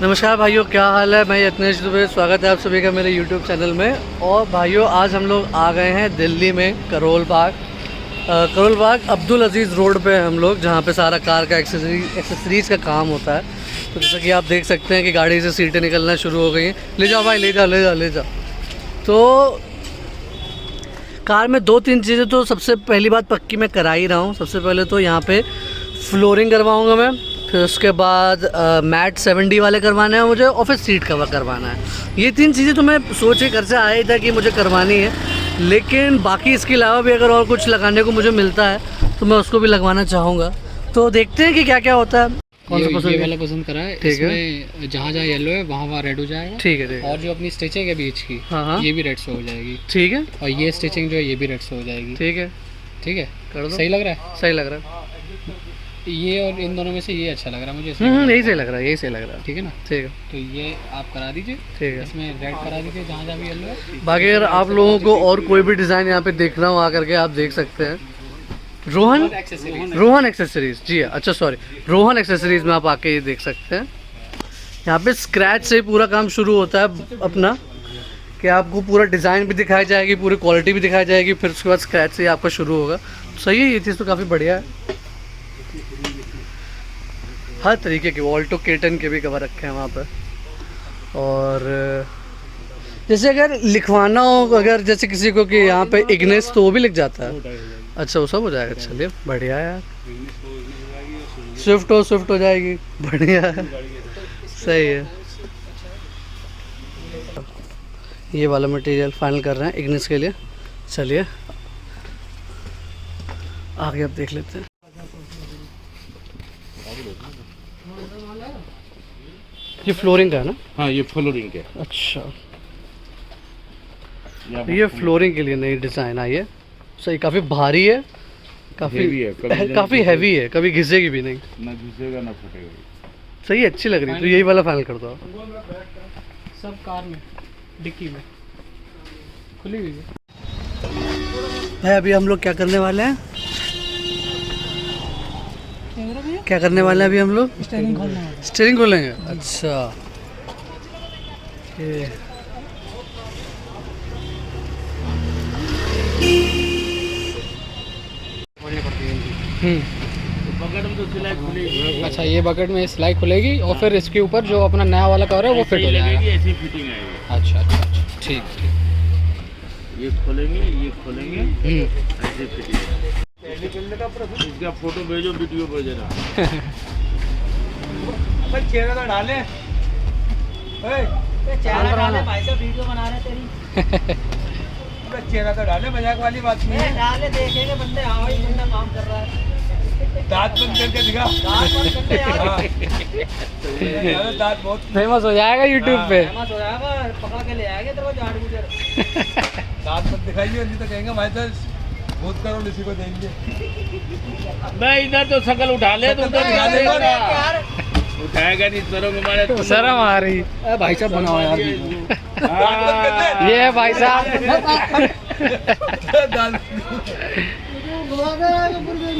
नमस्कार भाइयों, क्या हाल है। मैं यत्नेश दुबे, स्वागत है आप सभी का मेरे YouTube चैनल में। और भाइयों, आज हम लोग आ गए हैं दिल्ली में करोल बाग अब्दुल अजीज़ रोड पे हम लोग, जहाँ पे सारा कार का एक्सेसरीज़ का काम होता है। तो जैसा कि आप देख सकते हैं कि गाड़ी से सीटें निकलना शुरू हो गई हैं। ले जाओ भाई, ले जाओ। तो कार में 2-3 चीज़ें तो सबसे पहली बात पक्की मैं करा ही रहा हूँ। सबसे पहले तो यहाँ पे फ्लोरिंग करवाऊँगा मैं, फिर उसके बाद मैट 7D वाले करवाने हैं मुझे, और फिर सीट कवर करवाना है। ये 3 चीज़ें तो मैं सोच के घर से आया ही था कि मुझे करवानी है, लेकिन बाकी इसके अलावा भी अगर और कुछ लगाने को मुझे मिलता है तो मैं उसको भी लगवाना चाहूँगा। तो देखते हैं कि क्या क्या होता है। कौन सा पसंद? ये वाला पसंद करा है। ठीक है, जहाँ येलो है वहाँ रेड हो जाएगा। ठीक है। और जो अपनी स्टिचिंग है बीच की, हाँ, ये भी रेड से हो जाएगी। ठीक है। और ये स्टिचिंग जो है ये भी रेड से हो जाएगी। ठीक है, कर दो। सही लग रहा है? सही लग रहा है। ये और इन दोनों में से ये अच्छा लग रहा है मुझे। यही सही लग रहा है। ठीक है ना? ठीक है, तो ये आप करा दीजिए। ठीक है। इसमें रेड करा दीजिए जहाँ भी येलो है। बाकी अगर आप लोगों को और कोई भी डिज़ाइन यहाँ पे देखना हो, आकर के आप देख सकते हैं। रोहन एक्सेसरीज, जी अच्छा सॉरी, रोहन एक्सेसरीज में आप आके ये देख सकते हैं। यहाँ पे स्क्रैच से पूरा काम शुरू होता है अपना, कि आपको पूरा डिज़ाइन भी दिखाई जाएगी, पूरी क्वालिटी भी दिखाई जाएगी, फिर उसके बाद स्क्रैच से आपका शुरू होगा। सही है, ये चीज़ तो काफ़ी बढ़िया है। हर तरीके के ऑल्टो केटन के भी कवर रखे हैं वहाँ पर। और जैसे अगर लिखवाना हो, अगर जैसे किसी को कि यहाँ पे इग्निस, तो वो भी लिख जाता है। अच्छा, वो सब हो जाएगा। चलिए बढ़िया है यार। स्विफ्ट हो जाएगी, बढ़िया है, सही है। ये वाला मटेरियल फाइनल कर रहे हैं इग्निस के लिए। चलिए आगे अब देख लेते हैं। ये फ्लोरिंग का है ना? हाँ, ये फ्लोरिंग के। अच्छा, ये फ्लोरिंग के लिए नई डिज़ाइन आई है। सही, काफ़ी भारी है, काफ़ी हैवी है, कभी घिसेगी भी नहीं, ना घिसेगा ना फटेगा। सही, अच्छी लग रही है। तो यही वाला फाइनल कर दो। सब कार में डिक्की में खुली हुई है भाई अभी हम लोग क्या करने वाले हैं? क्या करने वाले हैं अभी हम लोग? स्टीयरिंग खोलेंगे। अच्छा, ये बकेट में तो सिलाई खुलेगी। अच्छा, ये बकेट में सिलाई खुलेगी और फिर इसके ऊपर जो अपना नया वाला कवर है वो फिट हो जाएगा। ऐसी फिटिंग आएगी। अच्छा, ठीक। ये खोलेंगे ऐसी फिटिंग। इसका फोटो भेजो, वीडियो भेजना। चेहरा तो डाले, भाई साहब वीडियो बना रहे तेरी। चेहरा तो डाले, मजाक वाली बात नहीं है। डाले, देखेंगे बंदे। हाँ भाई, बंदा काम कर रहा है। दांत बंद करके दिखा। दांत बहुत फेमस हो जाएगा यूट्यूब पे। फेमस हो जाएगा, पकड़ के ले आएंगे तेरे को झाड़ गुजर। दांत मत दिखाइए, नहीं तो कहेंगे भाई साहब बहुत करो, इसी को देंगे। नहीं, इधर तो शकल उठा ले, तो उधर दिखा देगा। उठाएगा नहीं, शर्म हमारे तो शर्म आ रही। भाई साहब बनाओ यार। ये है भाई साहब।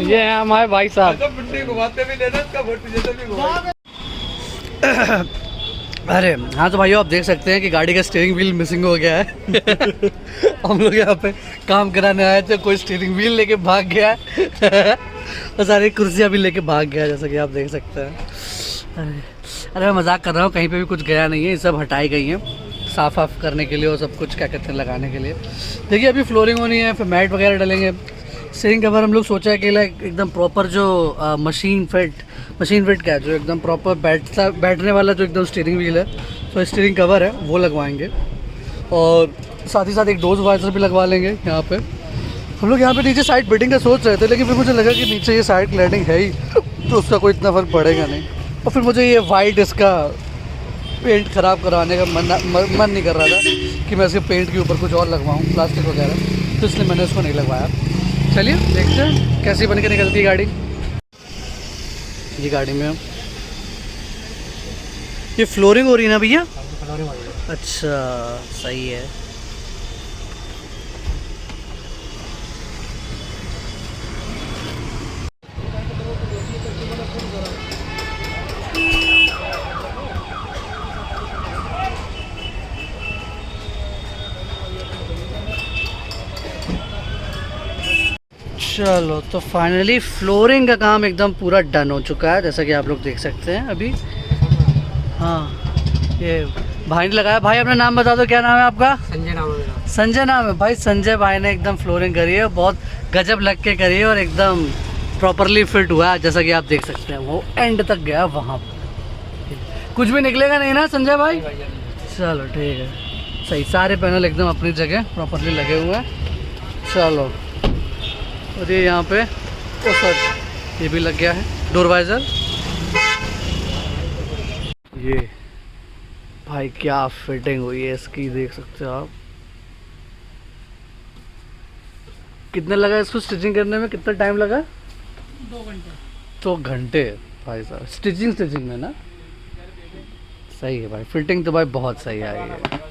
ये है हमारे भाई साहब। घुमाते भी लेना, इसका फोटो जैसे भी घुमाएंगे। अरे हाँ, तो भाइयों आप देख सकते हैं कि गाड़ी का स्टीयरिंग व्हील मिसिंग हो गया है। हम लोग यहाँ पे काम कराने आए थे, कोई स्टीयरिंग व्हील लेके भाग गया है। और सारी कुर्सियाँ भी लेके भाग गया, जैसा कि आप देख सकते हैं। अरे मैं मजाक कर रहा हूँ, कहीं पे भी कुछ गया नहीं है, ये सब हटाई गई हैं साफ करने के लिए और सब कुछ क्या कहते हैं लगाने के लिए। देखिए अभी फ्लोरिंग होनी है, फिर मैट वगैरह डलेंगे। स्टीयरिंग कवर हम लोग सोचा है कि एकदम प्रॉपर जो मशीन फिट क्या है, जो एकदम प्रॉपर बैठने वाला जो एकदम स्टीयरिंग व्हील है, तो स्टीयरिंग कवर है वो लगवाएंगे। और साथ ही साथ एक डोज वाइजर भी लगवा लेंगे यहाँ पे। हम लोग यहाँ पे नीचे साइड फिटिंग का सोच रहे थे, लेकिन फिर मुझे लगा कि नीचे ये साइड क्लैडिंग है ही, तो उसका कोई इतना फ़र्क पड़ेगा नहीं। और फिर मुझे ये वाइट इसका पेंट ख़राब करवाने का मन नहीं कर रहा था कि मैं इसके पेंट के ऊपर कुछ और लगवाऊँ, प्लास्टिक वगैरह, तो इसलिए मैंने उसको नहीं लगवाया। चलिए देखते हैं कैसी बन के निकलती है गाड़ी। ये गाड़ी में ये फ्लोरिंग हो रही है ना भैया? अच्छा, सही है। चलो तो फाइनली फ्लोरिंग का काम एकदम पूरा डन हो चुका है, जैसा कि आप लोग देख सकते हैं अभी। हाँ, ये भाई ने लगाया। भाई अपना नाम बता दो, क्या नाम है आपका? संजय नाम है मेरा। संजय नाम है भाई। संजय भाई ने एकदम फ्लोरिंग करी है, बहुत गजब लग के करी है और एकदम प्रॉपरली फिट हुआ है, जैसा कि आप देख सकते हैं। वो एंड तक गया वहाँ पर, कुछ भी निकलेगा नहीं ना संजय भाई? चलो ठीक है, सही। सारे पैनल एकदम अपनी जगह प्रॉपरली लगे हुए हैं। चलो, और ये यहाँ पे ओ सर ये भी लग गया है डोर वाइजर। ये भाई क्या फिटिंग हुई है इसकी, देख सकते हो आप। कितना लगा इसको स्टिचिंग करने में, कितना टाइम लगा? 2 घंटे। 2 घंटे भाई साहब, स्टिचिंग में ना। सही है भाई, फिटिंग तो भाई बहुत सही आई है।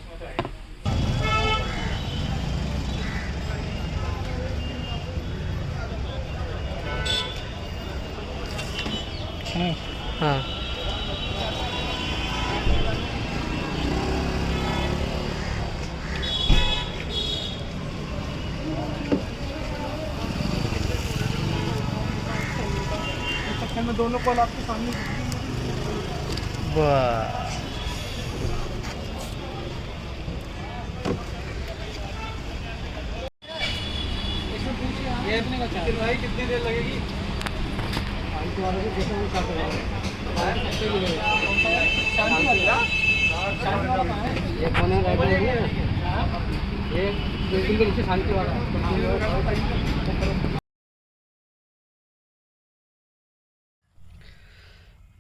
हाँ में दोनों कॉल आपके सामने। वाह, ये अपने का चार्ज भाई कितनी देर लगेगी? ये कोने राइट में है, ये बिल्डिंग के नीचे शांति वाला है।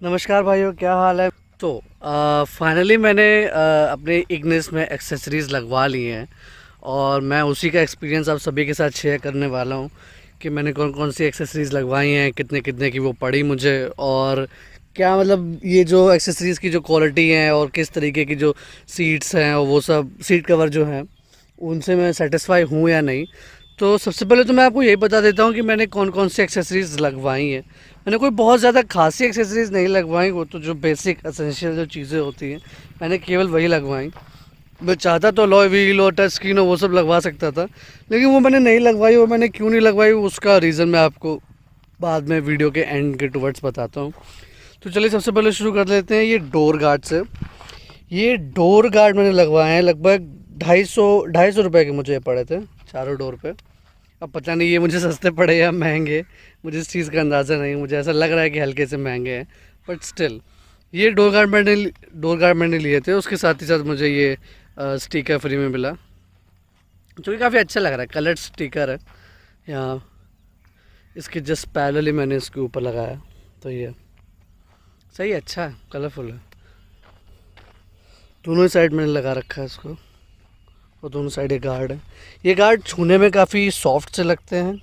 नमस्कार भाइयों, क्या हाल है? तो फाइनली मैंने अपने इग्निस में एक्सेसरीज़ लगवा ली हैं और मैं उसी का एक्सपीरियंस आप सभी के साथ शेयर करने वाला हूँ कि मैंने कौन कौन सी एक्सेसरीज़ लगवाई हैं, कितने कितने की वो पड़ी मुझे, और क्या मतलब ये जो एक्सेसरीज़ की जो क्वालिटी है और किस तरीके की जो सीट्स हैं और वो सब सीट कवर जो हैं उनसे मैं सेटिस्फाई हूँ या नहीं। तो सबसे पहले तो मैं आपको यही बता देता हूँ कि मैंने कौन कौन सी एक्सेसरीज़ लगवाई हैं। मैंने कोई बहुत ज़्यादा खासी एक्सेसरीज़ नहीं लगवाई, वो तो जो बेसिक एसेंशियल जो चीज़ें होती हैं मैंने केवल वही लगवाई। मैं चाहता तो अलॉय व्हील और टच स्क्रीन और वो सब लगवा सकता था, लेकिन वो मैंने नहीं लगवाई। और मैंने क्यों नहीं लगवाई उसका रीज़न मैं आपको बाद में वीडियो के एंड के टुवर्ड्स बताता हूँ। तो चलिए सबसे पहले शुरू कर लेते हैं ये डोर गार्ड से। ये डोर गार्ड मैंने लगवाए हैं, लगभग 250 रुपये के मुझे पड़े थे चारों डोर पे। अब पता नहीं ये मुझे सस्ते पड़े या महंगे, मुझे इस चीज़ का अंदाज़ा नहीं। मुझे ऐसा लग रहा है कि हल्के से महंगे हैं, बट स्टिल ये डोर गार्ड मैंने लिए थे। उसके साथ ही साथ मुझे ये स्टिकर फ्री में मिला, जो कि काफ़ी अच्छा लग रहा है। कलर्ड स्टिकर है यहाँ, इसके जस्ट पैरेलल ही मैंने इसके ऊपर लगाया, तो ये सही है, अच्छा है, कलरफुल है। दोनों ही साइड मैंने लगा रखा है इसको, और दोनों साइड ये गार्ड है। ये गार्ड छूने में काफ़ी सॉफ्ट से लगते हैं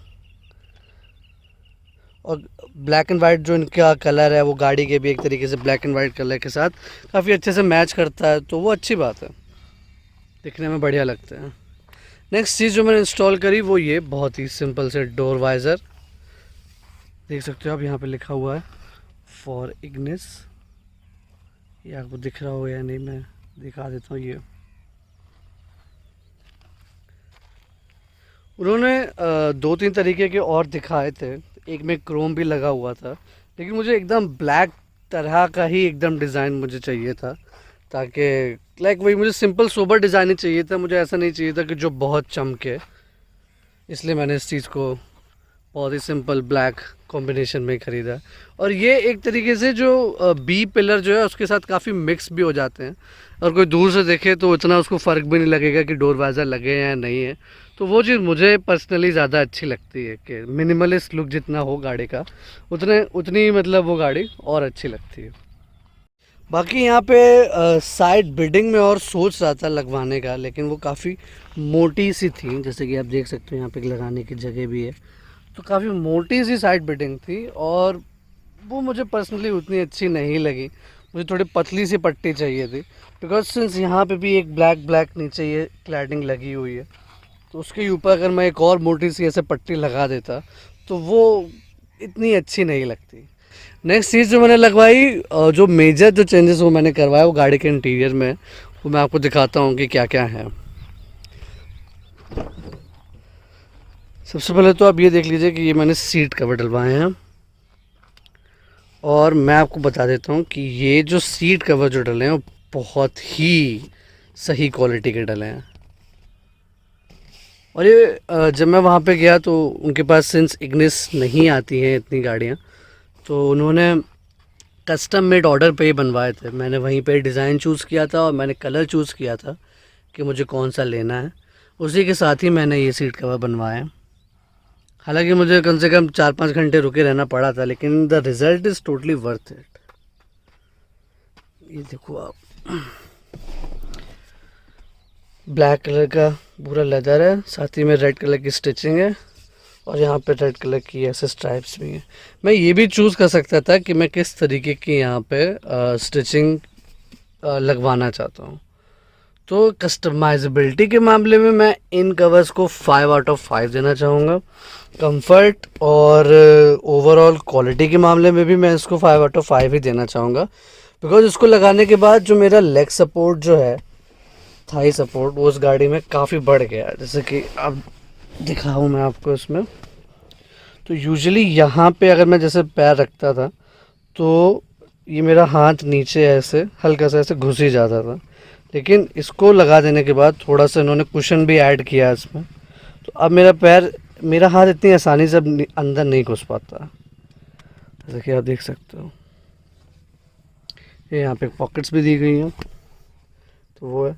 और ब्लैक एंड वाइट जो इनका कलर है वो गाड़ी के भी एक तरीके से ब्लैक एंड वाइट कलर के साथ काफ़ी अच्छे से मैच करता है, तो वो अच्छी बात है, दिखने में बढ़िया लगते हैं। नेक्स्ट चीज़ जो मैंने इंस्टॉल करी वो ये बहुत ही सिंपल से डोर वाइज़र, देख सकते हो आप, यहाँ पे लिखा हुआ है फॉर इग्निस। ये आपको दिख रहा होगा या नहीं, मैं दिखा देता हूँ। ये उन्होंने 2-3 तरीके के और दिखाए थे, एक में क्रोम भी लगा हुआ था, लेकिन मुझे एकदम ब्लैक तरह का ही एकदम डिज़ाइन मुझे चाहिए था, ताकि लाइक वही मुझे सिंपल सोबर डिज़ाइन ही चाहिए था। मुझे ऐसा नहीं चाहिए था कि जो बहुत चमके, इसलिए मैंने इस चीज़ को बहुत ही सिंपल ब्लैक कॉम्बिनेशन में ख़रीदा। और ये एक तरीके से जो बी पिलर जो है उसके साथ काफ़ी मिक्स भी हो जाते हैं, और कोई दूर से देखे तो इतना उसको फ़र्क भी नहीं लगेगा कि डोर वाइज़र लगे हैं या नहीं है। तो वो चीज़ मुझे पर्सनली ज़्यादा अच्छी लगती है कि मिनिमलिस्ट लुक जितना हो गाड़ी का उतनी मतलब वो गाड़ी और अच्छी लगती है। बाकी यहाँ पे साइड बिडिंग में और सोच रहा था लगवाने का, लेकिन वो काफ़ी मोटी सी थी, जैसे कि आप देख सकते हो यहाँ पे लगाने की जगह भी है, तो काफ़ी मोटी सी साइड बिडिंग थी और वो मुझे पर्सनली उतनी अच्छी नहीं लगी। मुझे थोड़ी पतली सी पट्टी चाहिए थी, बिकॉज सिंस यहाँ पे भी एक ब्लैक नीचे ये क्लैडिंग लगी हुई है, तो उसके ऊपर अगर मैं एक और मोटी सी ऐसे पट्टी लगा देता तो वो इतनी अच्छी नहीं लगती। नेक्स्ट चीज़ जो मैंने लगवाई, जो मेजर जो चेंजेस वो मैंने करवाया वो गाड़ी के इंटीरियर में, वो मैं आपको दिखाता हूँ कि क्या क्या है। सबसे पहले तो आप ये देख लीजिए कि ये मैंने सीट कवर डलवाए हैं, और मैं आपको बता देता हूँ कि ये जो सीट कवर जो डले हैं वो बहुत ही सही क्वालिटी के डले हैं। और ये जब मैं वहाँ पे गया तो उनके पास सिंस इग्निस नहीं आती हैं इतनी गाड़ियाँ, तो उन्होंने कस्टम मेड ऑर्डर पे ही बनवाए थे। मैंने वहीं पे डिज़ाइन चूज़ किया था और मैंने कलर चूज़ किया था कि मुझे कौन सा लेना है, उसी के साथ ही मैंने ये सीट कवर बनवाए। हालांकि मुझे कम से कम 4-5 घंटे रुके रहना पड़ा था, लेकिन the result is totally worth it. ये देखो आप, ब्लैक कलर का पूरा लेदर है, साथ ही में रेड कलर की स्टिचिंग है, और यहाँ पे रेड कलर की ऐसे स्ट्राइप्स भी हैं। मैं ये भी चूज़ कर सकता था कि मैं किस तरीके की यहाँ पे स्टिचिंग लगवाना चाहता हूँ। तो कस्टमाइजेबिलिटी के मामले में मैं इन कवर्स को 5 आउट ऑफ 5 देना चाहूँगा। कंफर्ट और ओवरऑल क्वालिटी के मामले में भी मैं इसको 5 आउट ऑफ 5 ही देना चाहूँगा, बिकॉज इसको लगाने के बाद जो मेरा लेग सपोर्ट जो है, थाई सपोर्ट, वो उस गाड़ी में काफ़ी बढ़ गया। जैसे कि अब दिखाऊँ मैं आपको इसमें, तो यूजुअली यहाँ पे अगर मैं जैसे पैर रखता था तो ये मेरा हाथ नीचे ऐसे हल्का सा ऐसे घुस ही जाता था, लेकिन इसको लगा देने के बाद थोड़ा सा इन्होंने कुशन भी ऐड किया इसमें, तो अब मेरा हाथ इतनी आसानी से अंदर नहीं घुस पाता। जैसे कि आप देख सकते हो, ये यहाँ पे पॉकेट्स भी दी गई हैं। तो वो है,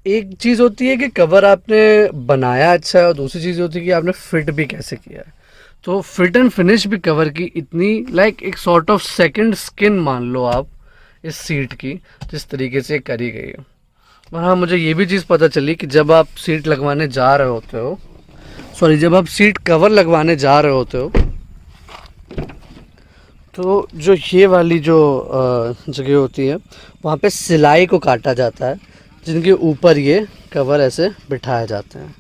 एक चीज़ होती है कि कवर आपने बनाया अच्छा है, और दूसरी चीज़ होती है कि आपने फिट भी कैसे किया है। तो फिट एंड फिनिश भी कवर की इतनी लाइक एक सॉर्ट ऑफ सेकंड स्किन मान लो आप इस सीट की, जिस तरीके से करी गई है। और हाँ, मुझे ये भी चीज़ पता चली कि जब आप सीट लगवाने जा रहे होते हो, जब आप सीट कवर लगवाने जा रहे होते हो, तो जो ये वाली जो जगह होती है वहाँ पे सिलाई को काटा जाता है, जिनके ऊपर ये कवर ऐसे बिठाए जाते हैं।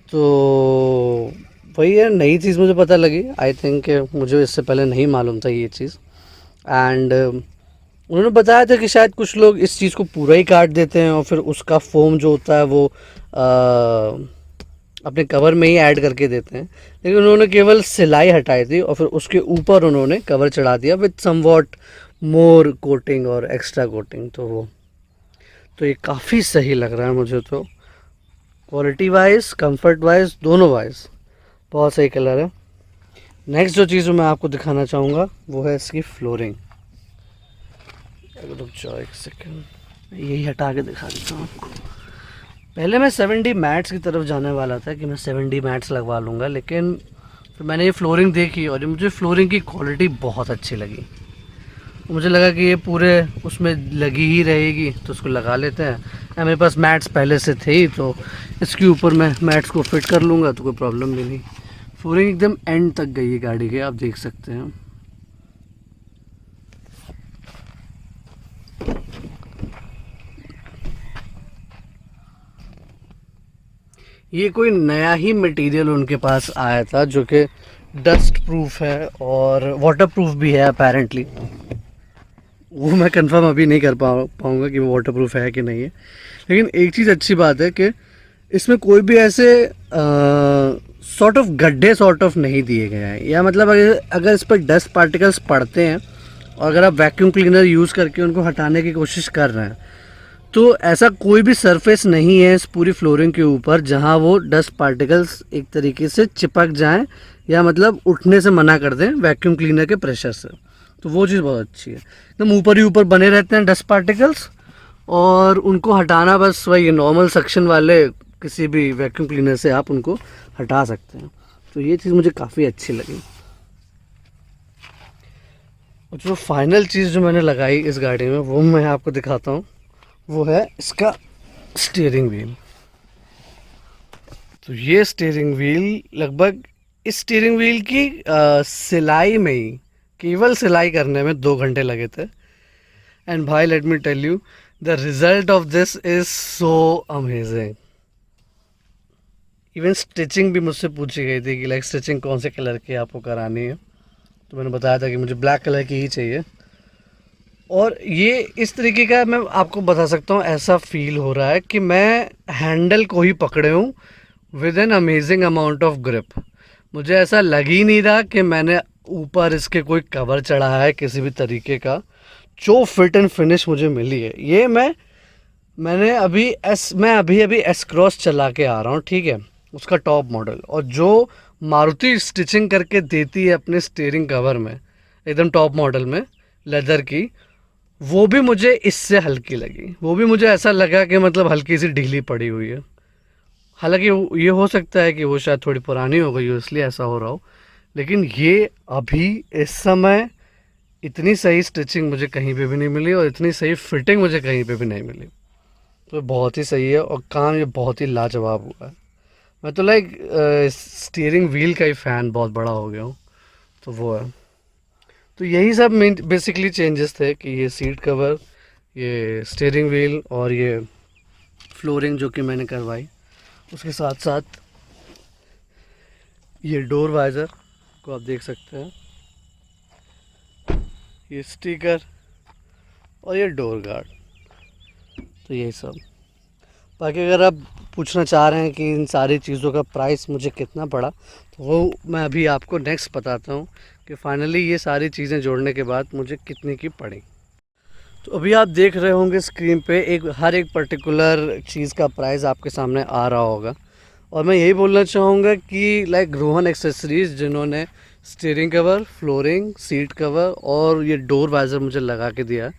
तो वही है, नई चीज़ मुझे पता लगी। आई थिंक मुझे इससे पहले नहीं मालूम था ये चीज़। एंड उन्होंने बताया था कि शायद कुछ लोग इस चीज़ को पूरा ही काट देते हैं और फिर उसका फोम जो होता है वो अपने कवर में ही ऐड करके देते हैं, लेकिन उन्होंने केवल सिलाई हटाई थी और फिर उसके ऊपर उन्होंने कवर चढ़ा दिया विद समवॉट मोर कोटिंग और एक्स्ट्रा कोटिंग। तो ये काफ़ी सही लग रहा है मुझे, तो क्वालिटी वाइज, कंफर्ट वाइज, दोनों वाइज बहुत सही कलर है। नेक्स्ट जो चीज़ मैं आपको दिखाना चाहूँगा वो है इसकी फ्लोरिंग। रुक जाओ एक सेकेंड, यही हटा के दिखा देता हूँ आपको। पहले मैं 7D मैट्स की तरफ जाने वाला था कि मैं 7D मैट्स लगवा लूँगा, लेकिन फिर मैंने ये फ्लोरिंग देखी और मुझे फ्लोरिंग की क्वालिटी बहुत अच्छी लगी। मुझे लगा कि ये पूरे उसमें लगी ही रहेगी, तो उसको लगा लेते हैं। मेरे पास मैट्स पहले से थे ही, तो इसके ऊपर मैं मैट्स को फिट कर लूँगा, तो कोई प्रॉब्लम भी नहीं। फ्लोरिंग एकदम एंड तक गई है गाड़ी के, आप देख सकते हैं। ये कोई नया ही मटेरियल उनके पास आया था जो कि डस्ट प्रूफ है और वाटर प्रूफ भी है अपेरेंटली। वो मैं कंफर्म अभी नहीं कर पाऊँगा कि वो वाटर प्रूफ है कि नहीं है, लेकिन एक चीज़ अच्छी बात है कि इसमें कोई भी ऐसे सॉर्ट ऑफ गड्ढे सॉर्ट ऑफ नहीं दिए गए हैं, या मतलब अगर इस पर डस्ट पार्टिकल्स पड़ते हैं और अगर आप वैक्यूम क्लीनर यूज़ करके उनको हटाने की कोशिश कर रहे हैं, तो ऐसा कोई भी सरफेस नहीं है इस पूरी फ्लोरिंग के ऊपर जहां वो डस्ट पार्टिकल्स एक तरीके से चिपक जाएं या मतलब उठने से मना कर दें वैक्यूम क्लीनर के प्रेशर से। तो वो चीज़ बहुत अच्छी है, एकदम ऊपर ही ऊपर बने रहते हैं डस्ट पार्टिकल्स, और उनको हटाना बस वही नॉर्मल सक्शन वाले किसी भी वैक्यूम क्लीनर से आप उनको हटा सकते हैं। तो ये चीज़ मुझे काफ़ी अच्छी लगी। और जो फाइनल चीज़ जो मैंने लगाई इस गाड़ी में वो मैं आपको दिखाता हूँ, वो है इसका स्टीयरिंग व्हील। तो ये स्टीयरिंग व्हील लगभग इस स्टीयरिंग व्हील की सिलाई में ही, केवल सिलाई करने में 2 घंटे लगे थे। एंड भाई let me tell you, the result of this is so amazing. Even stitching भी मुझसे पूछी गई थी कि लाइक स्टिचिंग कौन से कलर की आपको करानी है, तो मैंने बताया था कि मुझे ब्लैक कलर की ही चाहिए। और ये इस तरीके का मैं आपको बता सकता हूँ, ऐसा फील हो रहा है कि मैं हैंडल को ही पकड़े हूँ with an amazing amount of grip. मुझे ऐसा लग ही नहीं रहा कि मैंने ऊपर इसके कोई कवर चढ़ाया है किसी भी तरीके का। जो फिट एंड फिनिश मुझे मिली है, ये मैं अभी एस क्रॉस चला के आ रहा हूँ, ठीक है, उसका टॉप मॉडल, और जो मारुति स्टिचिंग करके देती है अपने स्टीयरिंग कवर में एकदम टॉप मॉडल में लेदर की, वो भी मुझे इससे हल्की लगी। वो भी मुझे ऐसा लगा कि मतलब हल्की सी ढीली पड़ी हुई है। हालांकि ये हो सकता है कि वो शायद थोड़ी पुरानी हो गई हो इसलिए ऐसा हो रहा हो, लेकिन ये अभी इस समय इतनी सही स्टिचिंग मुझे कहीं पे भी नहीं मिली और इतनी सही फिटिंग मुझे कहीं पे भी नहीं मिली। तो बहुत ही सही है और काम ये बहुत ही लाजवाब हुआ है। मैं तो लाइक स्टीयरिंग व्हील का ही फ़ैन बहुत बड़ा हो गया हूँ। तो वो है, तो यही सब बेसिकली चेंजेस थे कि ये सीट कवर, ये स्टीयरिंग व्हील और ये फ्लोरिंग जो कि मैंने करवाई। उसके साथ साथ ये डोर वाइज़र को आप देख सकते हैं, ये स्टिकर और ये डोर गार्ड। तो यही सब। बाकी अगर आप पूछना चाह रहे हैं कि इन सारी चीज़ों का प्राइस मुझे कितना पड़ा, तो वो मैं अभी आपको नेक्स्ट बताता हूँ कि फाइनली ये सारी चीज़ें जोड़ने के बाद मुझे कितने की पड़ी। तो अभी आप देख रहे होंगे स्क्रीन पे हर एक पर्टिकुलर चीज़ का प्राइस आपके सामने आ रहा होगा। और मैं यही बोलना चाहूँगा कि लाइक रोहन एक्सेसरीज़ जिन्होंने steering cover, flooring, seat cover और ये डोर वाइज़र मुझे लगा के दिया है,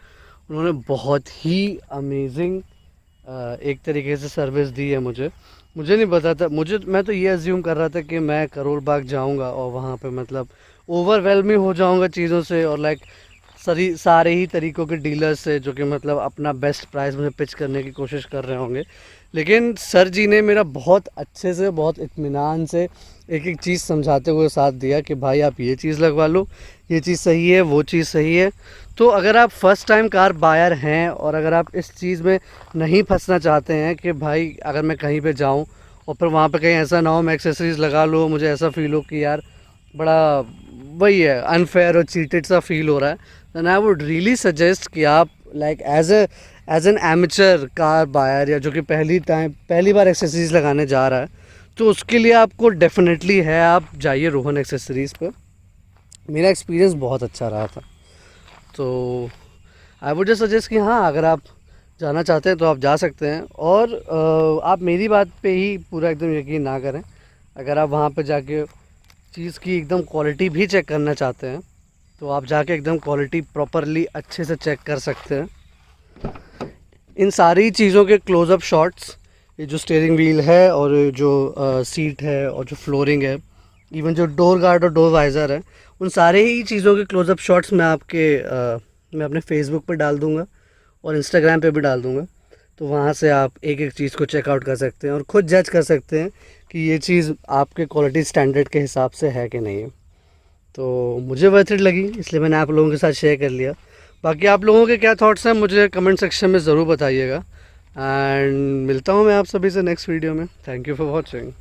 उन्होंने बहुत ही अमेजिंग एक तरीके से सर्विस दी है मुझे नहीं पता था। मैं तो ये अज्यूम कर रहा था कि मैं करोल बाग जाऊंगा और वहाँ पे मतलब ओवरवेलमिंग हो जाऊंगा चीज़ों से और लाइक सारे ही तरीक़ों के डीलर्स से जो कि मतलब अपना बेस्ट प्राइस मुझे पिच करने की कोशिश कर रहे होंगे। लेकिन सर जी ने मेरा बहुत अच्छे से, बहुत इत्मीनान से एक एक चीज़ समझाते हुए साथ दिया कि भाई आप ये चीज़ लगवा लो, ये चीज़ सही है, वो चीज़ सही है। तो अगर आप फर्स्ट टाइम कार बायर हैं और अगर आप इस चीज़ में नहीं फंसना चाहते हैं कि भाई अगर मैं कहीं पे जाऊं और फिर वहाँ पे कहीं ऐसा ना हो मैं एक्सेसरीज़ लगा लूँ, मुझे ऐसा फ़ील हो कि यार बड़ा वही है अनफेयर और चीटेड सा फील हो रहा है, then I would really suggest कि आप like as an amateur car buyer या जो कि पहली बार एक्सेसरीज़ लगाने जा रहा है, तो उसके लिए आपको डेफिनेटली है, आप जाइए रोहन एक्सेसरीज़ पर। मेरा एक्सपीरियंस बहुत अच्छा रहा था। तो आई वुड जस्ट सजेस्ट कि हाँ, अगर आप जाना चाहते हैं तो आप जा सकते हैं। और आप मेरी बात पे ही पूरा एकदम यकीन ना करें। अगर आप वहाँ पे जाके चीज़ की एकदम क्वालिटी भी चेक करना चाहते हैं तो आप जाके एकदम क्वालिटी प्रॉपरली अच्छे से चेक कर सकते हैं। इन सारी चीज़ों के क्लोज़अप शॉट्स, ये जो स्टीयरिंग व्हील है और जो सीट है और जो फ्लोरिंग है, इवन जो डोर गार्ड और डोर वाइज़र है, उन सारे ही चीज़ों के क्लोज़अप शॉट्स मैं मैं अपने फेसबुक पर डाल दूँगा और इंस्टाग्राम पे भी डाल दूँगा। तो वहाँ से आप एक एक चीज़ को चेकआउट कर सकते हैं और ख़ुद जज कर सकते हैं कि ये चीज़ आपके क्वालिटी स्टैंडर्ड के हिसाब से है कि नहीं है। तो मुझे वर्थ इट लगी, इसलिए मैंने आप लोगों के साथ शेयर कर लिया। बाकी आप लोगों के क्या थॉट्स हैं मुझे कमेंट सेक्शन में ज़रूर बताइएगा। एंड मिलता हूँ मैं आप सभी से नेक्स्ट वीडियो में। Thank you for watching.